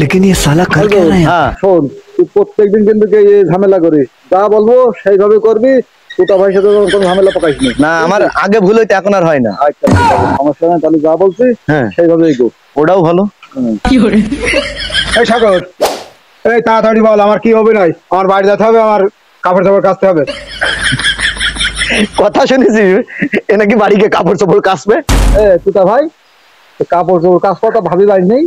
लेकिन ये साला कर क्या रहा है? হ্যাঁ শোন, তুই প্রত্যেকদিন কিন্তু এই ঝামেলা করিস, যা বলবো সেইভাবে করবি। তোতা ভাইয়ের সাথে কোনো ঝামেলা পাকাইস না, আমার আগে ভুল হইতে এখন আর হয় না। আচ্ছা সমস্যা নাই, তাহলে যা বলছি সেইভাবেই গো। ওটাও ভালো। এই সাগর, এই তাড়াতাড়ি বল আমার কি হবে নাই? আমার বাড়ি যেতে হবে, আমার কাপড় চাপড় কাচতে হবে। কথা শুনেছি এ নাকি বাড়িকে কাপড় চোপড় কাচবে। তোতা ভাই, কাপড় চোপড় কাজ করা ভাবি বাড়ি নেই?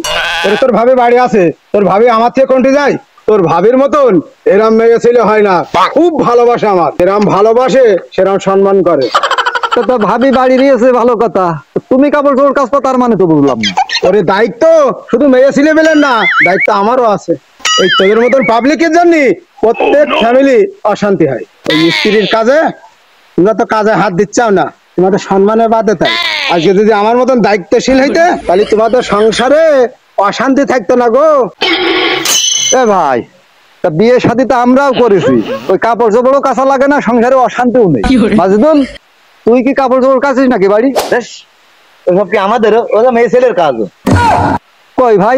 তোর ভাবি বাড়ি আছে, তোর ভাবি আমার থেকে কোনটি যায়? তোর ভাবির মতন এরাম মেয়ে ছেলে হয় না, খুব ভালোবাসে আমার, এরাম ভালোবাসে সেরাম সম্মান করে। তো ভাবি বাড়ি নিয়েছে ভালো কথা, তুমি কাপড় চোপড় কাজ করো তার মানে তো বুঝলাম না। ওরে দায়িত্ব শুধু মেয়ে ছেলে পেলেন না, দায়িত্ব আমারও আছে। এই তোদের মতন পাবলিকের জন্য প্রত্যেক ফ্যামিলি অশান্তি হয়। ওই স্ত্রীর কাজে তোমরা তো কাজে হাত দিচ্ছাও না, তোমাদের সম্মানের বাদে। তাই আজকে যদি আমার মতন দায়িত্বশীল হইতে, তাহলে তোমাদের সংসারে অশান্তি থাকতো না গো। এ ভাই, তা বিয়ে শাদী তো আমরাও করেছি, ওই কাপড় চোপড়ও কাঁচা লাগে না, সংসারে অশান্তিও নেই। মাজেদুল, তুই কি কাপড় চোপড় কাচিস নাকি বাড়ি? ওসব কি আমাদের, ওরা মেয়ে ছেলের কাজ। কই ভাই,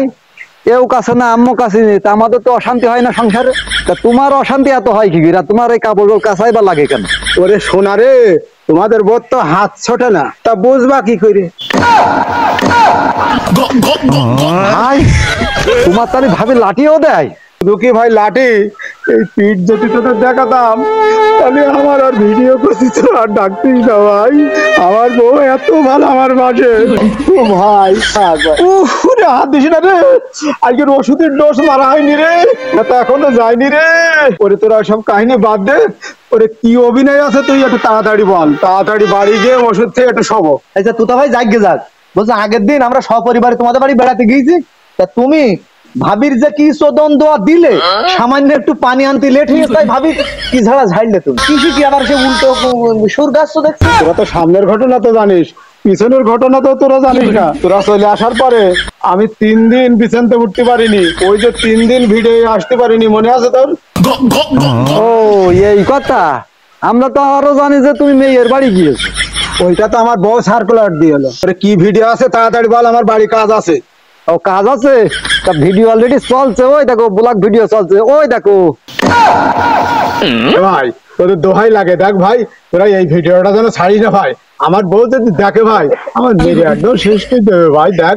এও কাছে না আম্মু কাছে নেই, তা আমাদের তো অশান্তি হয় না সংসারে? তা তোমার অশান্তি এত হয় কি? তোমার এই কাপড় কাঁচাই বা লাগে কেন? ওরে সোনা রে, তোমাদের বোধ তো হাত ছোটে না, তা বুঝবা কি করে? ভাই, তোমার তাহলে ভাবি লাঠিও দেয়? দুঃখী ভাই লাঠি, এই পিঠ যদি তোদের দেখাতাম তাহলে আমার আর ভিডিও করছি তো আর ডাকতিস না ভাই। আমার বউ এত ভালো আমার মাঝে। ও ভাই হাত দিস না রে, আজকের ওষুধের ডোজ মারা হয়নি রে, তা এখনো যায়নি রে। ওরে তোরা সব কাহিনী বাদ দে, ওরে কি অভিনয় আছে তুই একটু তাড়াতাড়ি বল, তাড়াতাড়ি বাড়ি গিয়ে ওষুধ থেকে একটু শোবো। আচ্ছা তোতা ভাই যাক গে যাক, বলছে আগের দিন আমরা সপরিবারে তোমাদের বাড়ি বেড়াতে গিয়েছি, তা তুমি ভাবির যে কি চোদন দোয়া দিলে, সামান্য একটু পানি আনতে লেট হয়ে তাই ভাবি কি ঝাড়া ঝাড়লে তুমি কি আবার সে উল্টো সুর গাছ তো দেখছি। তোরা তো সামনের ঘটনা তো জানিস, পিছনের ঘটনা তো তোরা জানিস না। তোরা চলে আসার পরে আমি 3 দিন বিছানতে উঠতে পারিনি, ওই যে 3 দিন ভিডিও আসতে পারিনি, মনে আছে তোর? ও এই কথা, আমরা তো আরো জানি যে তুমি মেয়ের বাড়ি গিয়েছো। ওইটা তো আমার বউ সার্কুলার দিয়ে এলো। কি ভিডিও আছে তাড়াতাড়ি বল, আমার বাড়ি কাজ আছে। ও কাজ আছে? তা ভিডিও অলরেডি চলছে, ওই দেখো ব্লগ ভিডিও চলছে, ওই দেখো। ভাই তোদের দোহাই লাগে, দেখ ভাই তোরা এই ভিডিওটা যেন ছাড়িস না ভাই। আমার বউ যদি দেখে ভাই, আমার মেরে একদম শেষ করে দেবে ভাই। দেখ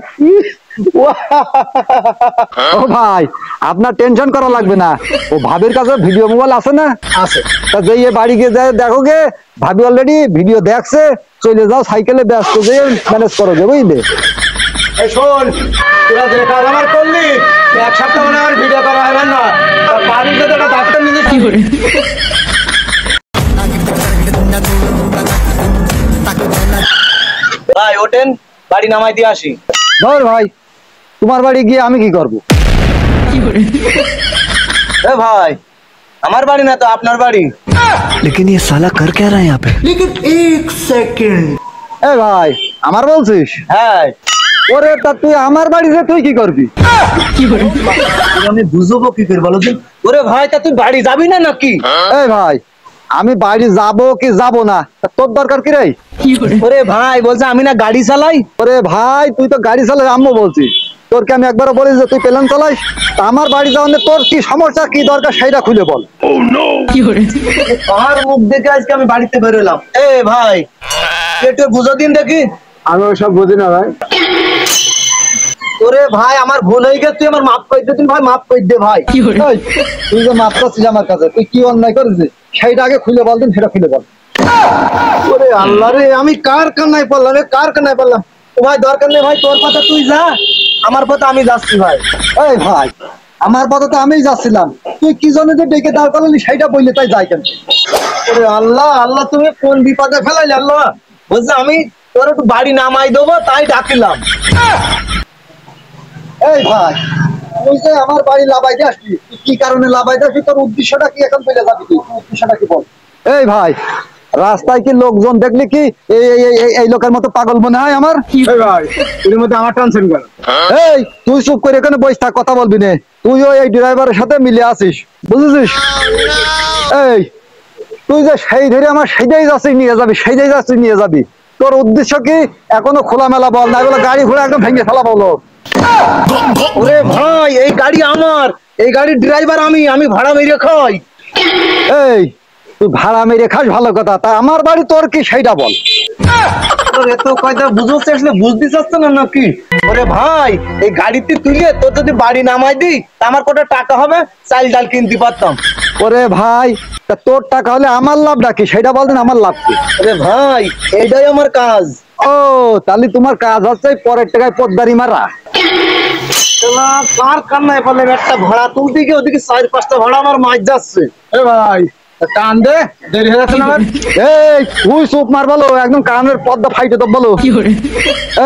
ও ভাই, আপনার টেনশন করা লাগবে না, ও ভাবির কাছে ভিডিও মোবাইল আছে না? আছে। তা যে বাড়ি গিয়ে দেখো গে, ভাবি অলরেডি ভিডিও দেখছে, চলে যাও সাইকেলে ব্যস্ত যে ম্যানেজ করো গে, বুঝলে? এই শোন, তোরা যে কাজ আমার করলি, এক সপ্তাহ মনে আমার ভিডিও করা হবে না, বাড়ি যদি একটা ডাক্তার নিয়ে কি করে। ভাই ওঠেন, বাড়ি নামাই দিয়ে আসি। ধর ভাই, তোমার বাড়ি গিয়ে আমি কি করবো? এ ভাই, আমার বাড়ি না তো আপনার বাড়ি। लेकिन ये साला कर क्या रहा है यहाँ पे? এ ভাই, আমার বলছিস? হ্যাঁ। ওরে তা তুই আমার বাড়িতে তুই কি করবি? আমি বুঝবো কি করে বলো তো? ওরে ভাই, তা তুই বাড়ি যাবি না নাকি? এই ভাই, আমি বাড়ি যাব কি যাব না, তোর দরকার কি রে? ওরে ভাই বলছে আমি না গাড়ি চালাই। ওরে ভাই, তুই তো গাড়ি চালাই আম্মু বলছিস, তোরকে আমি একবারও বলিস যে তুই প্লেন চালাইস? আমার বাড়ি যাওয়ার তোর কি সমস্যা, কি দরকার সেটা খুলে বল। আমার মুখ দেখে আজকে আমি বাড়িতে বেরোলাম। এ ভাই একটু বুঝো দিন দেখি। আমি ওসব বুঝি না ভাই। ওরে ভাই, আমার ভুল হয়ে গেছে, তুই আমার মাফ করে দে। তুই ভাই মাফ করে দে ভাই। তুই যে মাফ করছিস আমার কাছে, তুই কি অন্যায় করেছিস সেইটা আগে খুলে বল দিন, সেটা খুলে বল। ওরে আল্লাহ রে, আমি কার কান্নায় পড়লাম রে, কার কান্নায় পড়লাম? ও ভাই দরকার নেই ভাই, তোর কথা তুই যা, আমার কথা আমি যাচ্ছি ভাই। এই ভাই, আমার পথে তো আমিই যাচ্ছিলাম, তুই কি জন্য যে ডেকে দাঁড় করালি সেইটা বললে তাই যাই কেন? ওরে আল্লাহ আল্লাহ, তুমি কোন বিপদে ফেলাইলে আল্লাহ। বলছে আমি তোর একটু বাড়ি নামাই দেবো তাই ডাকিলাম। এই ভাই, তুই যে আমার বাড়ি লাভাইতে আসবি, তুই কি কারণে লাভাইতে আসবি, তোর উদ্দেশ্যটা কি এখন পেলে যাবি? তুই উদ্দেশ্যটা কি বল? এই ভাই, রাস্তায় কি লোকজন দেখলে কি এই লোকের মতো পাগল মনে হয় আমার? এই ভাই, এর মধ্যে আমার টেনশন কেন? এই তুই চুপ করে এখানে বসে থাক, কথা বলবি না। তুইও এই ড্রাইভারের সাথে মিলে আসিস, বুঝেছিস? এই তুই যে সেই ধরে আমার সেইটাই যাচ্ছিস নিয়ে যাবি, সেইটাই যাচ্ছিস নিয়ে যাবি, তোর উদ্দেশ্য কি এখনো খোলামেলা বল, না এগুলো গাড়ি ঘোড়া একদম ভেঙে ফেলা বলো। ওরে ভাই এই গাড়ি আমার, এই গাড়ির ড্রাইভার আমি ভাড়া মেরে খাই। এই তুই ভাড়া মেরে খাস ভালো কথা, তা আমার বাড়ি তোর কি সেইটা বল। তোর এত কয়টা বুঝতে আসলে বুঝতে চাচ্ছ না নাকি? ওরে ভাই এই গাড়িতে তুলে তোর যদি বাড়ি নামাই দিই তা আমার কত টাকা হবে, চাল ডাল কিনতে পারতাম। ওরে ভাই তা তোর টাকা হলে আমার লাভটা কি সেটা বলতেন, আমার লাভ কি? ওরে ভাই এইটাই আমার কাজ। ও তাহলে তোমার কাজ হচ্ছে পরের টাকায় পদ্মারি মারা। কার কান্নায় বললেন একটা ভাড়া তুলতে গিয়ে ওদিকে 4-5টা ভাড়া আমার মাছ যাচ্ছে। এ ভাই কান দে, দেরি হয়ে যাচ্ছে না আমার? এই তুই চুপ মার বলো, একদম কানের পদ্মা ফাইটে তো বলো।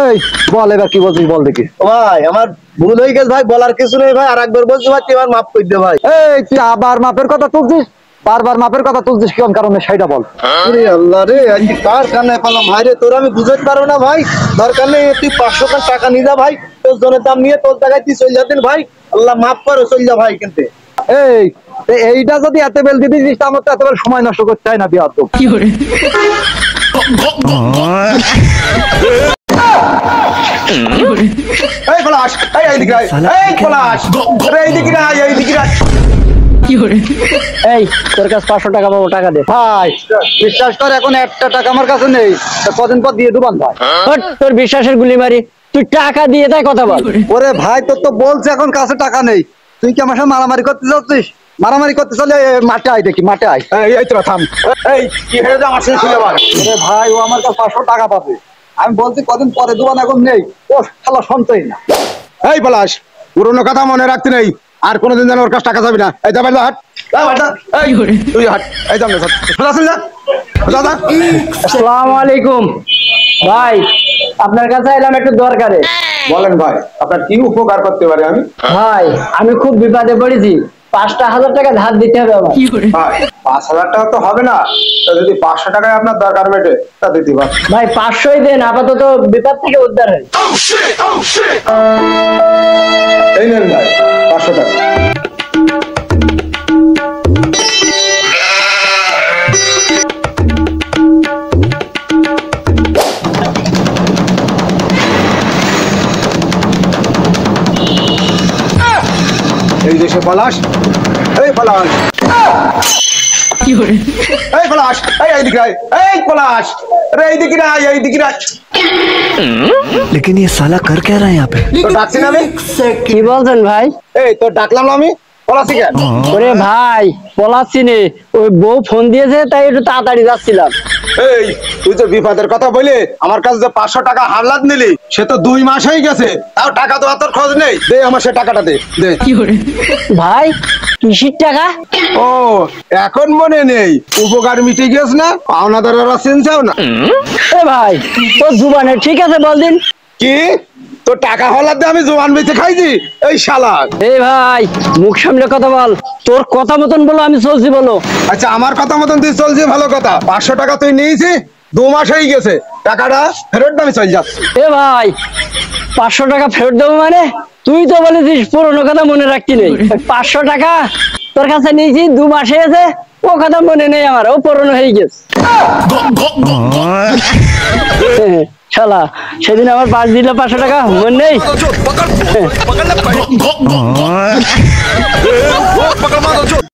এই বল এবার কি বলছিস বল দেখি। ভাই আমার ভুল হয়ে গেছে ভাই, বলার কিছু নেই ভাই, আর একবার বলছি ভাই তুই আমার মাফ করে দে ভাই। এই তুই আবার মাপের কথা তুলছিস, বারবার মাপের কথা তুলছিস কোন কারণে সেটা বল। আরে আল্লাহ রে, আজকে কার কান্নায় পেলাম ভাই রে, তোর আমি বুঝতে পারবো না ভাই। দরকার নেই তুই 500 টাকা নিয়ে যা ভাই, তোর জনের দাম নিয়ে তোর জায়গায় তুই চলে যাবেন ভাই। আল্লাহ মাফ করো, চলে যা ভাই কিন্তু। এই এইটা যদি এত বেল দিতে দিস আমার তো এত বেল সময় নষ্ট করতে হয় না বিয়ার তো। এই পলাশ, এইদিকে আয়, এই পলাশ, আরে এইদিকে আয়, এইদিকে আয়। এই তোর কাছে 500 টাকা পাবো, টাকা দে। ভাই বিশ্বাস কর এখন একটা টাকা আমার কাছে নেই, তা কদিন পর দিয়ে দেবান ভাই। হট, তোর বিশ্বাসের গুলি মারি, তুই টাকা দিয়ে তাই কথা বল। ওরে ভাই তোর তো বলছে এখন কাছে টাকা নেই, তুই কি আমার সাথে মারামারি করতে চাচ্ছিস? মারামারি করতে চলে মাঠে আয় দেখি, মাঠে আয়। এই তোরা থাম, এই কি হয়ে যা আমার সাথে খুলে বল। ওরে ভাই ও আমার কাছে 500 টাকা পাবে, আমি বলছি কদিন পরে দেবান, এখন নেই। ও শালা সন্তই না। এই পলাশ পুরোনো কথা মনে রাখতে নেই, আর কোনোদিন যেন ওর কাছে টাকা যাবি না। এই যা হাট, এই তুই হাট, এই যা যা। আসসালামু আলাইকুম ভাই, আপনার কাছে এলাম একটু দরকারে। বলেন ভাই আপনার কি উপকার করতে পারি আমি? ভাই আমি খুব বিপদে পড়েছি, 5,000 টাকা ধার দিতে হবে আমার। ভাই 5,000 টাকা তো হবে না, তা যদি 500 টাকায় আপনার দরকার মেটে তা দিতে পার। ভাই 500ই দেন, আপাতত বিপদ থেকে উদ্ধার হয়। এই নেন ভাই 500 টাকা। এই দেশে পলাশ, এই পলাশ, এই পলাশ, এইদিকে আয়, এই পলাশ, আরে এইদিকে আয়, এইদিকে আয়। लेकिन ये साला कर क्या रहा है यहाँ पे? তো ডাকছি না আমি? কি বলছেন ভাই? এই তো ডাকলাম না আমি, পলাশি কেন? ওরে ভাই পলাচ্ছি নে, ওই বউ ফোন দিয়েছে তাই একটু তাড়াতাড়ি যাচ্ছিলাম। এই তুই যে বিপদের কথা বলে আমার কাছে যে 500 টাকা হামলাত নিলি, সে তো 2 মাস হয়ে গেছে, তাও টাকা তো তোর খোঁজ নেই। দে আমার সে টাকাটা দে, দে। ভাই কিসির টাকা? ও এখন মনে নেই, উপকার মিটে গেছ না, পাওনাদাররা চিনছাও না। এ ভাই তোর জুবানে ঠিক আছে বল দিন। কি তোর টাকা হলার দিয়ে আমি জোয়ান বেঁচে খাইছি? এই শালা, এই ভাই মুখ সামনে কথা বল, তোর কথা মতন বলো আমি চলছি বলো। আচ্ছা আমার কথা মতন তুই চলছে ভালো কথা, 500 টাকা তুই নিয়েছি, 2 মাস হয়ে গেছে, টাকাটা ফেরত আমি চল যাচ্ছি। এ ভাই 500 টাকা ফেরত দেবো মানে? তুই তো বলেছিস পুরোনো কথা মনে রাখতি নেই। 500 টাকা তোর কাছে নিয়েছি 2 মাস হয়েছে, ও কথা মনে নেই আমার, ও পুরোনো হয়ে গেছে। শালা সেদিন আমার 5 দিল 500 টাকা মনে নেই।